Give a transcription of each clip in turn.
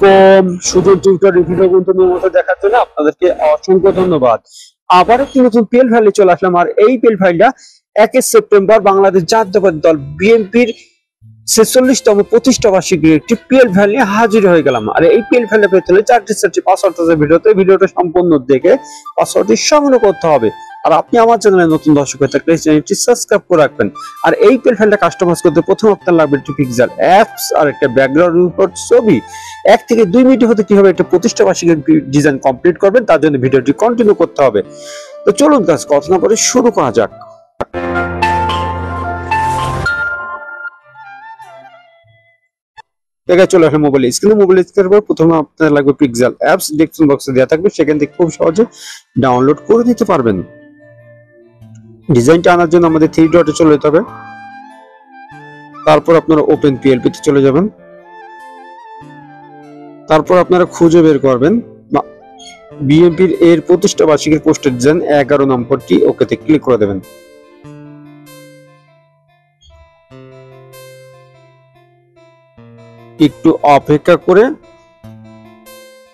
আলাইকুম। শুধু tutorial video কিন্তু নিয়মিত দেখার জন্য আপনাদেরকে অসংখ্য ধন্যবাদ। আবার একটি নতুন পিএল ফাইলে চলে আসলাম। আর এই পিএল ফাইলটা 1 সেপ্টেম্বর বাংলাদেশ জাতীয়তাবাদী দল বিএনপির 46তম প্রতিষ্ঠা বার্ষিকীর একটি পিএল ফাইল নিয়ে হাজির হয়ে গেলাম। আর এই পিএল ফাইলে পেতে হলে 4টি পাসওয়ার্ড আছে ভিডিওটা সম্পূর্ণ দেখে পাসওয়ার্ডটি সংগ্রহ করতে হবে। আর আপনি আমার চ্যানেলে নতুন দর্শক হয়ে থাকলে চ্যানেলটি সাবস্ক্রাইব করে রাখবেন। আর এই পিএল ফাইলটা কাস্টমাইজ করতে প্রথম আপনার লাগবে একটি পিক্সেল অ্যাপস আর একটা ব্যাকগ্রাউন্ড রিপোর্ট ছবি। 1 থেকে 2 মিনিটের মধ্যে কিভাবে একটা প্রতিষ্ঠা বার্ষিকীর ডিজাইন কমপ্লিট করবেন তার জন্য ভিডিওটি কন্টিনিউ করতে হবে। তো চলুন কাজ কথা না বলে শুরু করা যাক। চলে আসলে মোবাইল স্ক্রিনের পর প্রথমে আপনার লাগবে পিক্সেল অ্যাপস, ডেসক্রিপশন বক্সে দেওয়া থাকবে, সেখান থেকে খুব সহজে ডাউনলোড করে নিতে পারবেন। ডিজাইনটা আনার জন্য আমাদের 3 ডটে চলে যেতে হবে। তারপর আপনারা ওপেন পিএলপি তে চলে যাবেন। তারপর আপনারা খুঁজে বের করবেন বিএনপির এর প্রতিষ্ঠা বার্ষিকীর পোস্টার ডিজাইন 11 নম্বরটি, ওকেতে ক্লিক করে দেবেন। একটু অপেক্ষা করে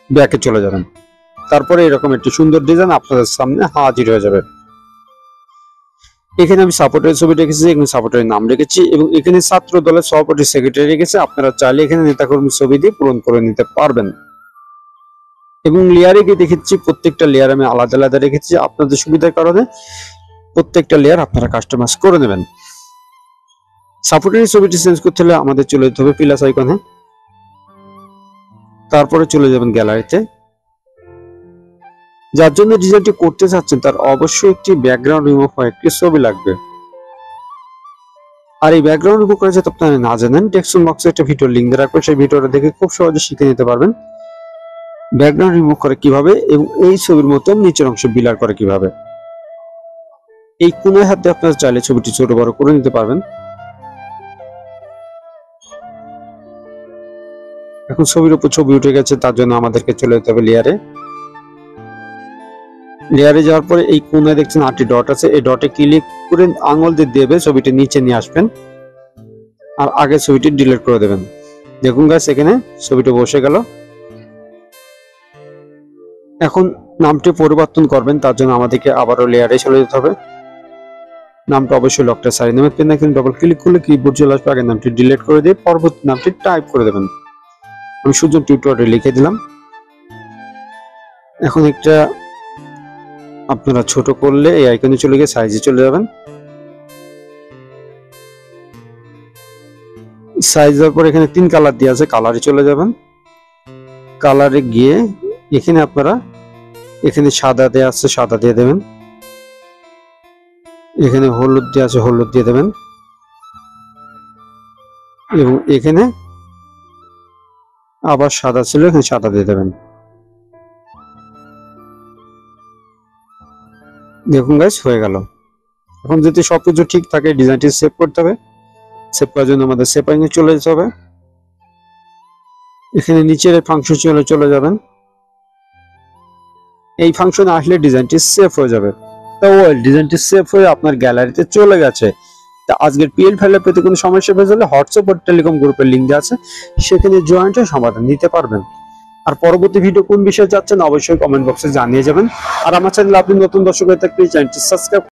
ব্যাকে চলে যাবেন। তারপরে এরকম একটি সুন্দর ডিজাইন আপনাদের সামনে হাজির হয়ে যাবে। এখানে আমি সাপোর্টের ছবি রেখেছি, এখানে সাপোর্টের নাম রেখেছি এবং এখানে ছাত্র দলের সভাপতি সেক্রেটারি রেখেছে। আপনারা চাইলে এখানে নেতাকর্মী ছবি দিয়ে পূরণ করে নিতে পারবেন। এবং লেয়ারে গিয়ে দেখেছি প্রত্যেকটা লেয়ার আমি আলাদা আলাদা রেখেছি, আপনাদের সুবিধার কারণে প্রত্যেকটা লেয়ার আপনারা কাস্টমাইজ করে নেবেন। সাপোর্টের ছবিটি চেঞ্জ করতে হলে আমাদের চলে যেতে হবে প্লাস আইকনে। তারপরে চলে যাবেন গ্যালারিতে। যার জন্য ডিজাইনটি করতে চাচ্ছেন তার অবশ্যই একটি ব্যাকগ্রাউন্ড রিমুভ হয় একটি ছবি লাগবে। আর এই ব্যাকগ্রাউন্ড রিমুভ করা যাতে আপনারা না জানেন, ডেসক্রিপশন বক্সে একটা ভিডিও লিংক দেওয়া রাখবো, সেই ভিডিওটা দেখে খুব সহজে শিখে নিতে পারবেন ব্যাকগ্রাউন্ড রিমুভ করে কিভাবে এবং এই ছবির মতন নিচের অংশ বিলার করে কিভাবে। এই কোণায় হাতে আপনারা চাইলে ছবিটি ছোট বড় করে নিতে পারবেন। এখন ছবির উপর ছবি উঠে গেছে, তার জন্য আমাদেরকে চলে যেতে হবে লেয়ারে। লেয়ারে যাওয়ার পরে এই কোণায় দেখছেন 8টি ডট আছে, এই ডটে ক্লিক করে আঙুল দিয়ে দেবে ছবিটি নিচে নিয়ে আসবেন আর আগে ছবিটি ডিলিট করে দেবেন। দেখুন গাইস, এখানে ছবিটা বসে গেল। এখন নামটি পরিবর্তন করবেন, তার জন্য আমাদেরকে আবারও লেয়ারে চলে যেতে হবে। নামটা অবশ্যই লকটা সারি নেবেন, পেন এখানে ডবল ক্লিক করলে কিবোর্ড চলে আসবে। আগের নামটি ডিলিট করে দিয়ে পরবর্তী নামটি টাইপ করে দেবেন। আমি সুজন টিউটোরিয়ালে লিখে দিলাম। এখন একটা আপনারা ছোট করলে এই আইকনে চলে গিয়ে সাইজে চলে যাবেন। সাইজ দেওয়ার পর এখানে 3 কালার দেওয়া আছে, কালারে চলে যাবেন। কালারে গিয়ে এখানে আপনারা এখানে সাদা দেওয়া আছে, সাদা দিয়ে দেবেন। এখানে হলুদ দেওয়া আছে, হলুদ দিয়ে দেবেন। এবং এখানে আবার সাদা ছিল, এখানে সাদা দিয়ে দেবেন। দেখুন গাইস, হয়ে গেল। এখন যদি সবকিছু ঠিক থাকে ডিজাইনটি সেভ করতে হবে। সেভ করার জন্য আমাদের সেভিংয়ে চলে যেতে হবে। এখানে নিচের ফাংশন চলে যাবেন। এই ফাংশনে আসলে ডিজাইনটি সেভ হয়ে যাবে। তো ডিজাইনটি সেভ হয়ে আপনার গ্যালারিতে চলে গেছে। তা আজকের পিএল ফাইলে পেতে কোনো সমস্যা হয়ে গেলে হোয়াটসঅ্যাপ আর টেলিকম গ্রুপের লিংক দেওয়া আছে, সেখানে জয়েন্ট হয়ে সমাধান নিতে পারবেন। আর পরবর্তী ভিডিও কোন বিষয়ে চাচ্ছেন অবশ্যই কমেন্ট বক্সে জানিয়ে যাবেন। আর আমার চ্যানেলে আপনি নতুন দর্শক হয়ে থাকলে চ্যানেলটি সাবস্ক্রাইব